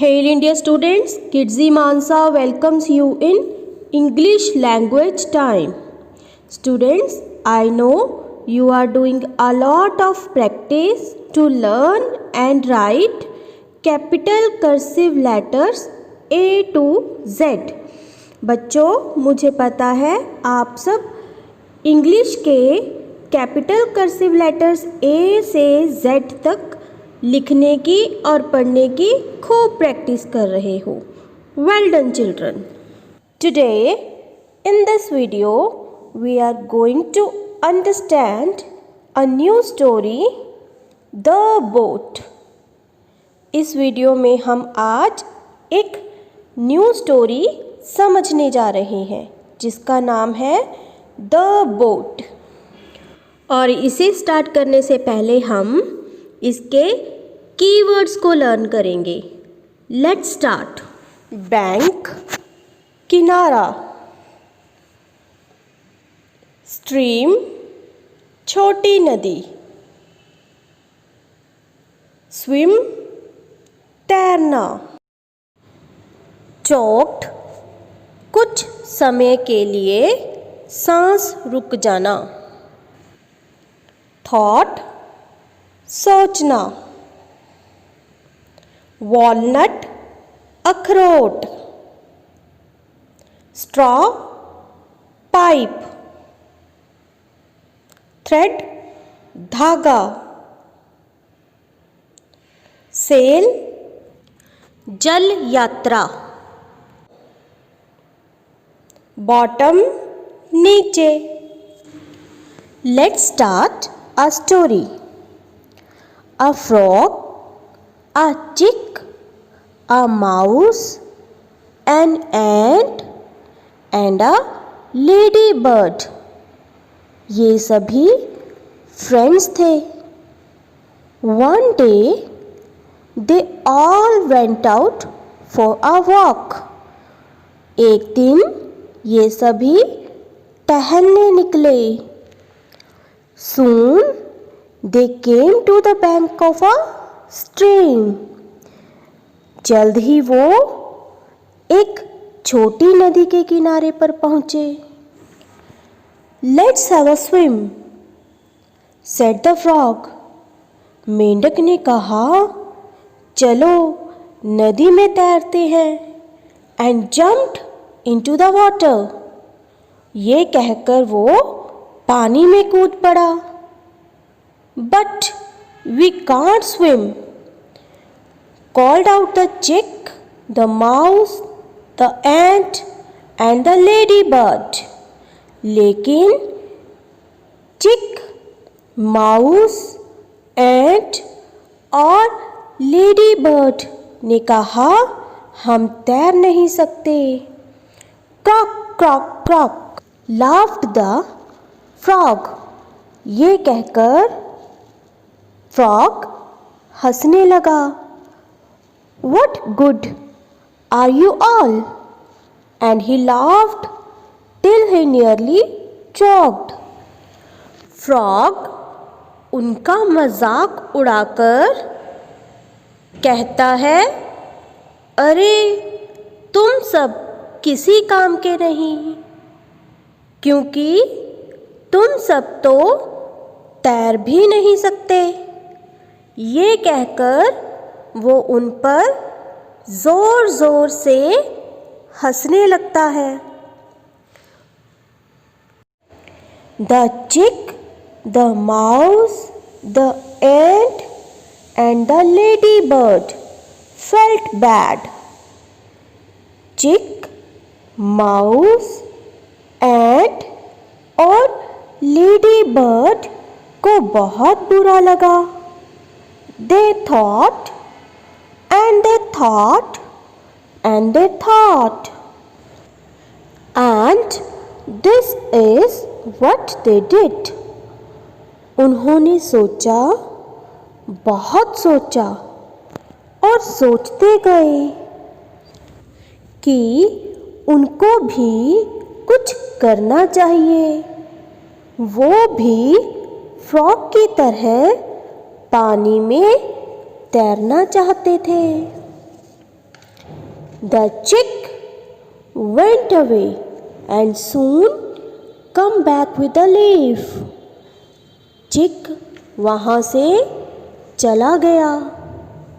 Hail India students, Kidzi Mansa welcomes you in English language time. Students, I know you are doing a lot of practice to learn and write capital cursive letters A to Z. बच्चों, मुझे पता है आप सब English के capital cursive letters A से Z तक लिखने की और पढ़ने की खूब प्रैक्टिस कर रहे हो. Well done children. Today in this video we are going to understand a new story, The Boat. इस वीडियो में हम आज एक न्यू स्टोरी समझने जा रहे हैं जिसका नाम है द बोट. और इसे स्टार्ट करने से पहले हम इसके कीवर्ड्स को लर्न करेंगे. Let's start. बैंक, किनारा. स्ट्रीम, छोटी नदी. स्विम, तैरना. चोक्ड, कुछ समय के लिए सांस रुक जाना. थॉट, सोचना. वॉलनट, अखरोट. Straw, pipe. थ्रेड, धागा. सेल, जल यात्रा. बॉटम, नीचे. Let's start a story. A frog, a chick, a mouse, an ant and a ladybird. ये सभी फ्रेंड्स थे. One day they all went out for a walk. एक दिन ये सभी टहलने निकले. Soon they came to the bank of a stream. जल्द ही वो एक छोटी नदी के किनारे पर पहुंचे. Let's have a swim, said the frog. मेंढक ने कहा, चलो नदी में तैरते हैं. And jumped into the water. ये कहकर वो पानी में कूद पड़ा. But we can't swim, called out the chick, the mouse, the ant and the ladybird. लेकिन चिक, माउस, एंट और लेडी बर्ड ने कहा, हम तैर नहीं सकते. क्रॉक क्रॉक क्रॉक laughed the frog. ये कहकर फ्रॉग हंसने लगा. What good are you all? And he laughed till he nearly choked. Frog उनका मजाक उड़ाकर कहता है, अरे तुम सब किसी काम के नहीं, क्योंकि तुम सब तो तैर भी नहीं सकते. ये कहकर वो उन पर जोर जोर से हंसने लगता है. The chick, the mouse, the ant and the ladybird felt bad. चिक, माउस, एंट और लेडी बर्ड को बहुत बुरा लगा. They thought and they thought and they thought. And this is what they did. उन्होंने सोचा, बहुत सोचा और सोचते गए कि उनको भी कुछ करना चाहिए. वो भी फ्रॉग की तरह पानी में तैरना चाहते थे. The chick went away and soon come back with a leaf. चिक वहाँ से चला गया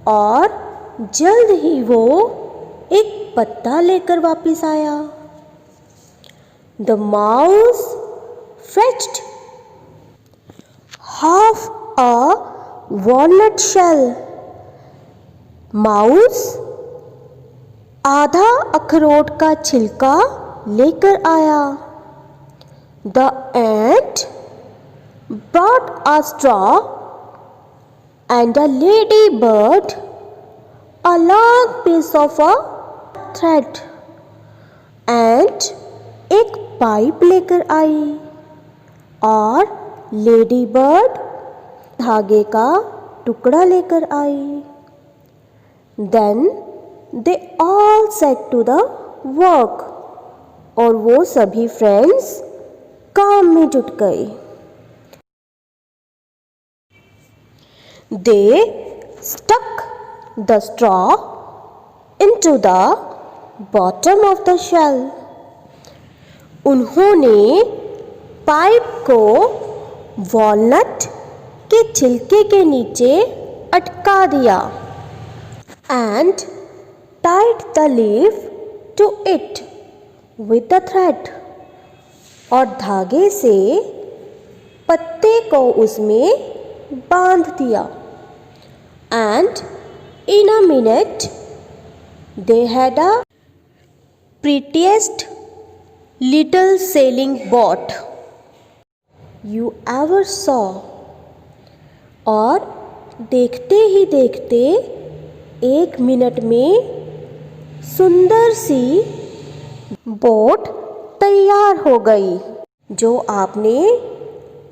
और जल्द ही वो एक पत्ता लेकर वापस आया. The mouse fetched half a walnut shell. Mouse आधा अखरोट का छिलका लेकर आया. The ant brought a straw and a ladybird a long piece of a thread. And एक पाइप लेकर आई और लेडी बर्ड धागे का टुकड़ा लेकर आई. Then they all set to the work. और वो सभी फ्रेंड्स काम में जुट गए. They stuck the straw into the bottom of the shell. उन्होंने पाइप को वॉलनट के छिलके के नीचे अटका दिया. And tied the leaf to it with the thread. और धागे से पत्ते को उसमें बांध दिया. And in a minute they had a prettiest little sailing boat you ever saw. और देखते ही देखते एक मिनट में सुंदर सी बोट तैयार हो गई जो आपने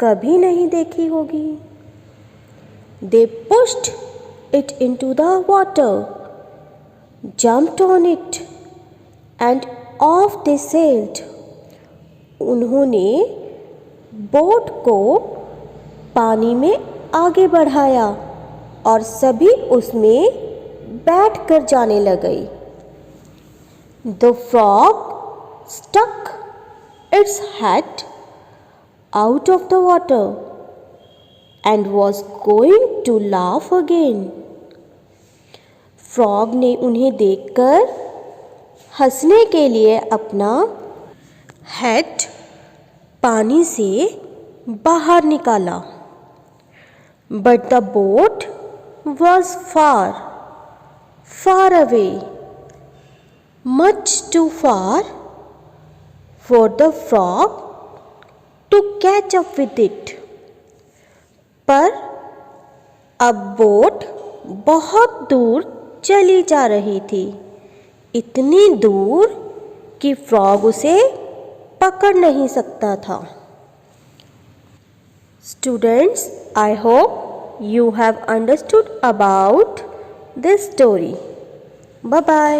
कभी नहीं देखी होगी. They pushed it into the water, jumped on it, and off they sailed. उन्होंने बोट को पानी में आगे बढ़ाया और सभी उसमें बैठकर जाने लगे. The frog stuck its head out of the water and was going to laugh again. Frog ने उन्हें देखकर हंसने के लिए अपना हेड पानी से बाहर निकाला. But the boat was far away, much too far for the frog to catch up with it. पर अब बोट बहुत दूर चली जा रही थी, इतनी दूर कि फ्रॉग उसे पकड़ नहीं सकता था. Students, I hope you have understood about this story. Bye bye.